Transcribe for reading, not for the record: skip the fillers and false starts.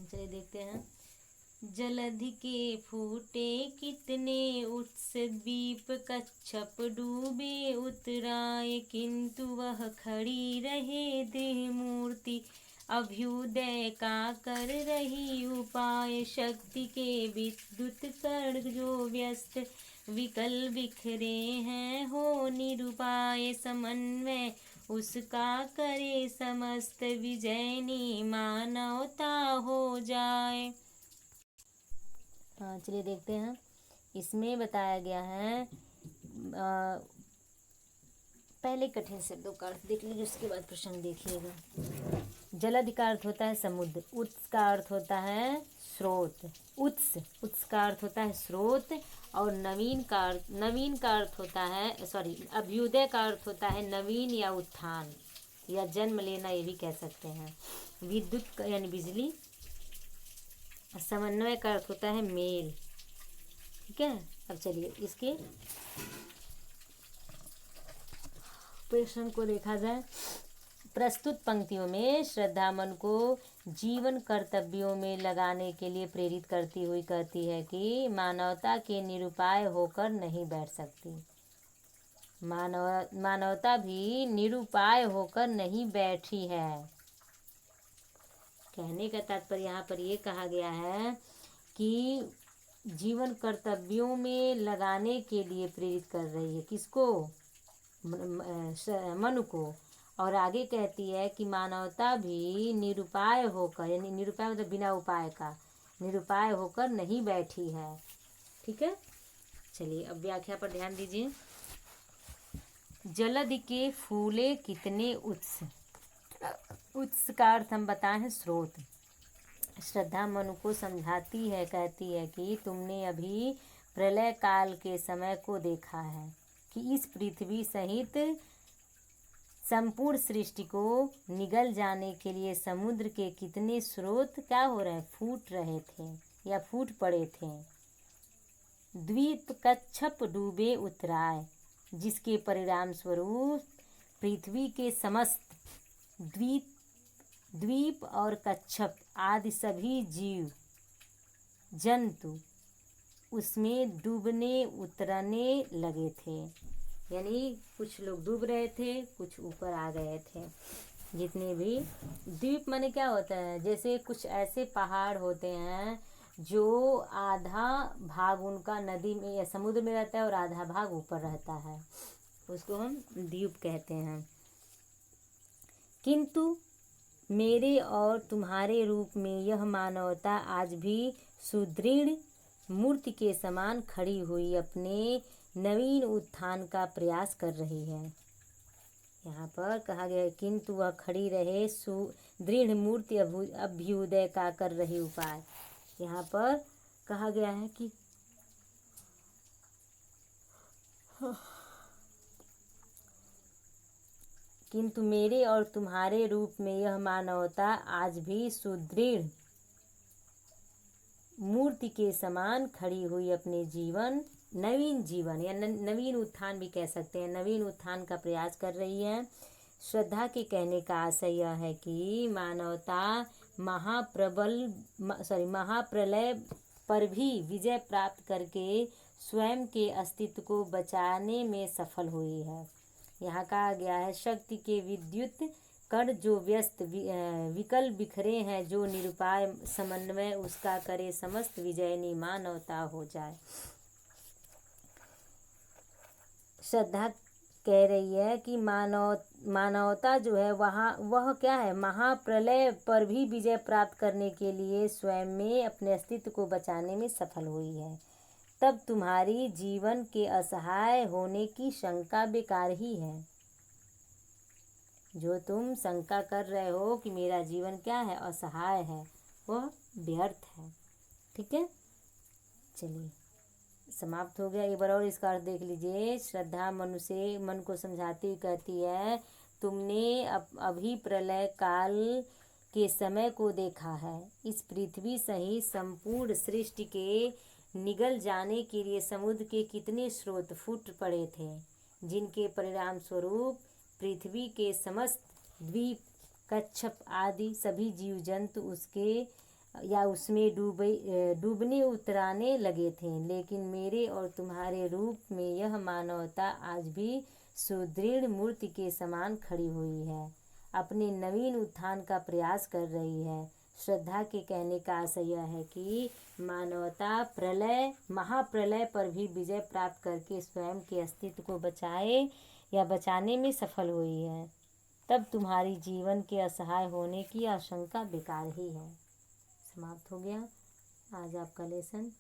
चलिए देखते हैं। जलधि के फूटे कितने उत्स, द्वीप कच्छप डूबे उतराए, किंतु वह खड़ी रहे दृढ़ मूर्ति, अभ्युदय का कर रही उपाय। शक्ति के विद्युत कण जो व्यस्त, विकल बिखरे हैं हो निरुपाय, समन्वय उसका करे समस्त, विजयनी मानवता हो जाए। चलिए देखते हैं। इसमें बताया गया है पहले कठिन शब्दों का अर्थ देख लीजिए, उसके बाद प्रश्न देखिएगा। जलधि का अर्थ होता है समुद्र, उत्स का अर्थ होता है स्रोत, उत्स का अर्थ होता है स्रोत, और नवीन का अर्थ होता है अभ्युदय का अर्थ होता है नवीन या उत्थान या जन्म लेना, ये भी कह सकते हैं। विद्युत यानी बिजली, समन्वय का अर्थ होता है मेल। ठीक है, अब चलिए इसके प्रश्न को देखा जाए। प्रस्तुत पंक्तियों में श्रद्धा मन को जीवन कर्तव्यों में लगाने के लिए प्रेरित करती हुई कहती है कि मानवता के निरुपाय होकर नहीं बैठ सकती। मानवता भी निरुपाय होकर नहीं बैठी है। कहने का तात्पर्य यहाँ पर ये कहा गया है कि जीवन कर्तव्यों में लगाने के लिए प्रेरित कर रही है। किसको? मन को। और आगे कहती है कि मानवता भी निरुपाय होकर, यानी निरुपाय मतलब बिना उपाय का, निरुपाय होकर नहीं बैठी है। ठीक है, चलिए अब व्याख्या पर ध्यान दीजिए। जलधि के फूले कितने उत्स, उत्स का अर्थ हम बताए हैं स्रोत। श्रद्धा मन को समझाती है, कहती है कि तुमने अभी प्रलय काल के समय को देखा है कि इस पृथ्वी सहित संपूर्ण सृष्टि को निगल जाने के लिए समुद्र के कितने स्रोत क्या हो रहे, फूट रहे थे या फूट पड़े थे। द्वीप कच्छप डूबे उतराए, जिसके परिणाम स्वरूप पृथ्वी के समस्त द्वीप और कच्छप आदि सभी जीव जंतु उसमें डूबने उतरने लगे थे। यानी कुछ लोग डूब रहे थे, कुछ ऊपर आ गए थे। जितने भी द्वीप माने क्या होता है, जैसे कुछ ऐसे पहाड़ होते हैं जो आधा भाग उनका नदी में या समुद्र में रहता है और आधा भाग ऊपर रहता है, उसको हम द्वीप कहते हैं। किंतु मेरे और तुम्हारे रूप में यह मानवता आज भी सुदृढ़ मूर्ति के समान खड़ी हुई अपने नवीन उत्थान का प्रयास कर रही है। यहाँ पर कहा गया है किंतु वह खड़ी रहे सुदृढ़ मूर्ति अभ्युदय का कर रही उपाय। यहाँ पर कहा गया है कि किंतु मेरे और तुम्हारे रूप में यह मानवता आज भी सुदृढ़ मूर्ति के समान खड़ी हुई अपने नवीन जीवन या नवीन उत्थान भी कह सकते हैं, नवीन उत्थान का प्रयास कर रही है। श्रद्धा के कहने का आशय यह है कि मानवता महाप्रलय पर भी विजय प्राप्त करके स्वयं के अस्तित्व को बचाने में सफल हुई है। यहाँ कहा गया है शक्ति के विद्युत कण जो व्यस्त विकल बिखरे हैं, जो निरुपाय समन्वय उसका करे समस्त, विजयनी मानवता हो जाए। श्रद्धा कह रही है कि मानवता जो है वह क्या है, महाप्रलय पर भी विजय प्राप्त करने के लिए स्वयं में अपने अस्तित्व को बचाने में सफल हुई है। तब तुम्हारी जीवन के असहाय होने की शंका बेकार ही है। जो तुम शंका कर रहे हो कि मेरा जीवन क्या है, असहाय है, वह व्यर्थ है। ठीक है, चलिए समाप्त हो गया। एक बार और इसका अर्थ देख लीजिए। श्रद्धा मन को समझाती हुई कहती है तुमने अभी प्रलय काल के समय को देखा है। इस पृथ्वी सहित संपूर्ण सृष्टि के निगल जाने के लिए समुद्र के कितने स्रोत फूट पड़े थे, जिनके परिणाम स्वरूप पृथ्वी के समस्त द्वीप कच्छप आदि सभी जीव जंतु उसके या उसमें डूबने उतराने लगे थे, लेकिन मेरे और तुम्हारे रूप में यह मानवता आज भी सुदृढ़ मूर्ति के समान खड़ी हुई है, अपने नवीन उत्थान का प्रयास कर रही है। श्रद्धा के कहने का आशय यह है कि मानवता महाप्रलय पर भी विजय प्राप्त करके स्वयं के अस्तित्व को बचाने में सफल हुई है। तब तुम्हारी जीवन के असहाय होने की आशंका बेकार ही है। समाप्त हो गया आज आपका लेसन।